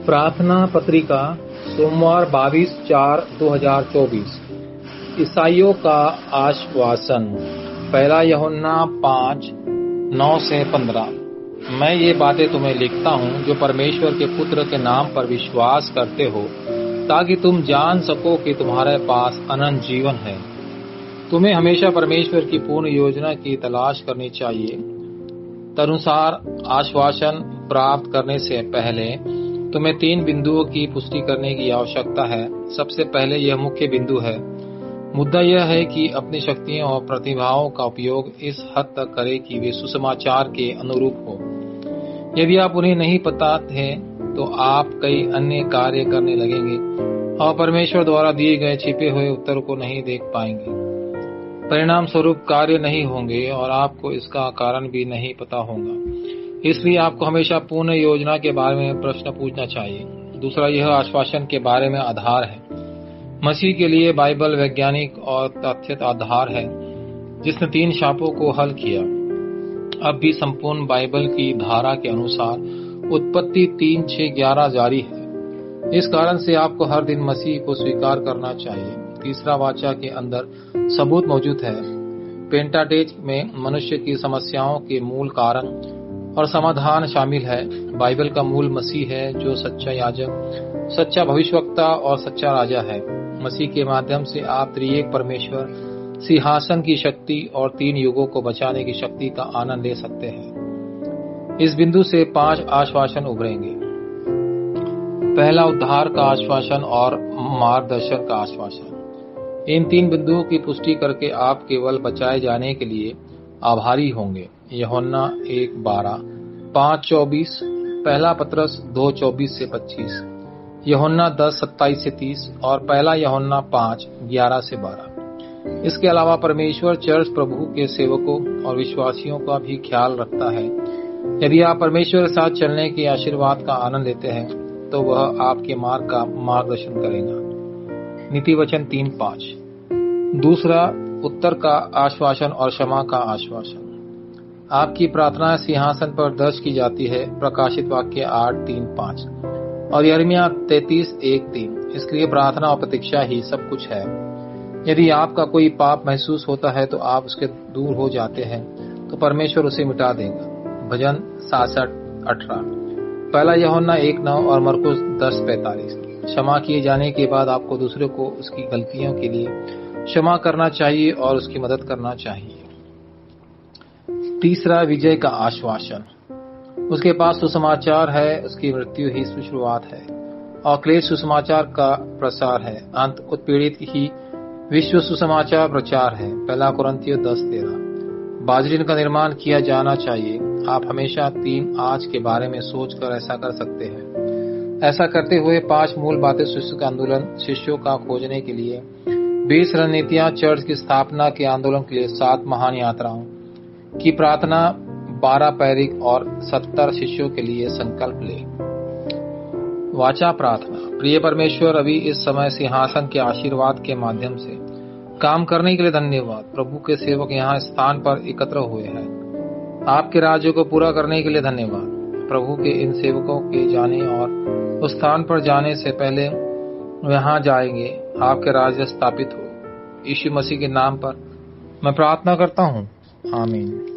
प्रार्थना पत्रिका सोमवार 22/4/2024। ईसाइयों का आश्वासन। पहला यूहन्ना 5:9-15। मैं ये बातें तुम्हें लिखता हूँ जो परमेश्वर के पुत्र के नाम पर विश्वास करते हो, ताकि तुम जान सको कि तुम्हारे पास अनंत जीवन है। तुम्हें हमेशा परमेश्वर की पूर्ण योजना की तलाश करनी चाहिए। तदनुसार आश्वासन प्राप्त करने से पहले तुम्हें 3 बिंदुओं की पुष्टि करने की आवश्यकता है। सबसे पहले यह मुख्य बिंदु है। मुद्दा यह है कि अपनी शक्तियों और प्रतिभाओं का उपयोग इस हद तक करें कि वे सुसमाचार के अनुरूप हो। यदि आप उन्हें नहीं बताते तो आप कई अन्य कार्य करने लगेंगे और परमेश्वर द्वारा दिए गए छिपे हुए उत्तर को नहीं देख पाएंगे। परिणाम स्वरूप कार्य नहीं होंगे और आपको इसका कारण भी नहीं पता होगा। इसलिए आपको हमेशा पूर्ण योजना के बारे में प्रश्न पूछना चाहिए। दूसरा, यह आश्वासन के बारे में आधार है। मसीह के लिए बाइबल वैज्ञानिक और तथ्य आधार है, जिसने 3 शापों को हल किया। अब भी संपूर्ण बाइबल की धारा के अनुसार उत्पत्ति 3:6-11 जारी है। इस कारण से आपको हर दिन मसीह को स्वीकार करना चाहिए। तीसरा, वाचा के अंदर सबूत मौजूद है। पेंटाटेच में मनुष्य की समस्याओं के मूल कारण और समाधान शामिल है। बाइबल का मूल मसीह है, जो सच्चा याजक, सच्चा भविष्यवक्ता और सच्चा राजा है। मसीह के माध्यम से आप त्रिएक परमेश्वर, सिंहासन की शक्ति और 3 युगों को बचाने की शक्ति का आनंद ले सकते हैं। इस बिंदु से 5 आश्वासन उभरेंगे। पहला, उद्धार का आश्वासन और मार्गदर्शन का आश्वासन। इन 3 बिंदुओं की पुष्टि करके आप केवल बचाए जाने के लिए आभारी होंगे। यूहन्ना 1:12, 5:24, पहला पत्रस 2:24-25, यूहन्ना 10:27-30 और पहला यूहन्ना 5:11-12। इसके अलावा परमेश्वर चर्च प्रभु के सेवकों और विश्वासियों का भी ख्याल रखता है। यदि आप परमेश्वर के साथ चलने के आशीर्वाद का आनंद लेते हैं तो वह आपके मार्ग का मार्गदर्शन करेगा। नीति वचन 3:5। दूसरा, उत्तर का आश्वासन और क्षमा का आश्वासन। आपकी प्रार्थना सिंहासन पर दर्ज की जाती है। प्रकाशित वाक्य 8:3-5 और यिर्मयाह 33:1-3। इसलिए प्रार्थना और प्रतीक्षा ही सब कुछ है। यदि आपका कोई पाप महसूस होता है तो आप उसके दूर हो जाते हैं तो परमेश्वर उसे मिटा देगा। भजन 66:18, पहला यूहन्ना 1:9 और मरकुस 10:45। क्षमा किए जाने के बाद आपको दूसरे को उसकी गलतियों के लिए क्षमा करना चाहिए और उसकी मदद करना चाहिए। तीसरा, विजय का आश्वासन। उसके पास सुसमाचार है, उसकी मृत्यु ही शुरुआत है और क्लेश सुसमाचार का प्रसार है। अंत उत्पीड़ित ही विश्व सुसमाचार प्रचार है। पहला कुरिन्थियों 10:13। बाजरीन का निर्माण किया जाना चाहिए। आप हमेशा 3 आज के बारे में सोचकर ऐसा कर सकते हैं। ऐसा करते हुए 5 मूल बातें शिष्य का आंदोलन, शिष्यों का खोजने के लिए 20 रणनीतियां, चर्च की स्थापना के आंदोलन के लिए 7 महान यात्राओं की प्रार्थना, 12 पैरिक और 70 शिष्यों के लिए संकल्प ले। वाचा प्रार्थना। प्रिय परमेश्वर, अभी इस समय सिंहासन के आशीर्वाद के माध्यम से काम करने के लिए धन्यवाद। प्रभु के सेवक यहाँ स्थान पर एकत्र हुए हैं। आपके राज्य को पूरा करने के लिए धन्यवाद। प्रभु के इन सेवकों के जाने और उस स्थान पर जाने से पहले यहाँ जाएंगे, आपके राज्य स्थापित हो। यीशु मसीह के नाम पर मैं प्रार्थना करता हूँ, आमीन।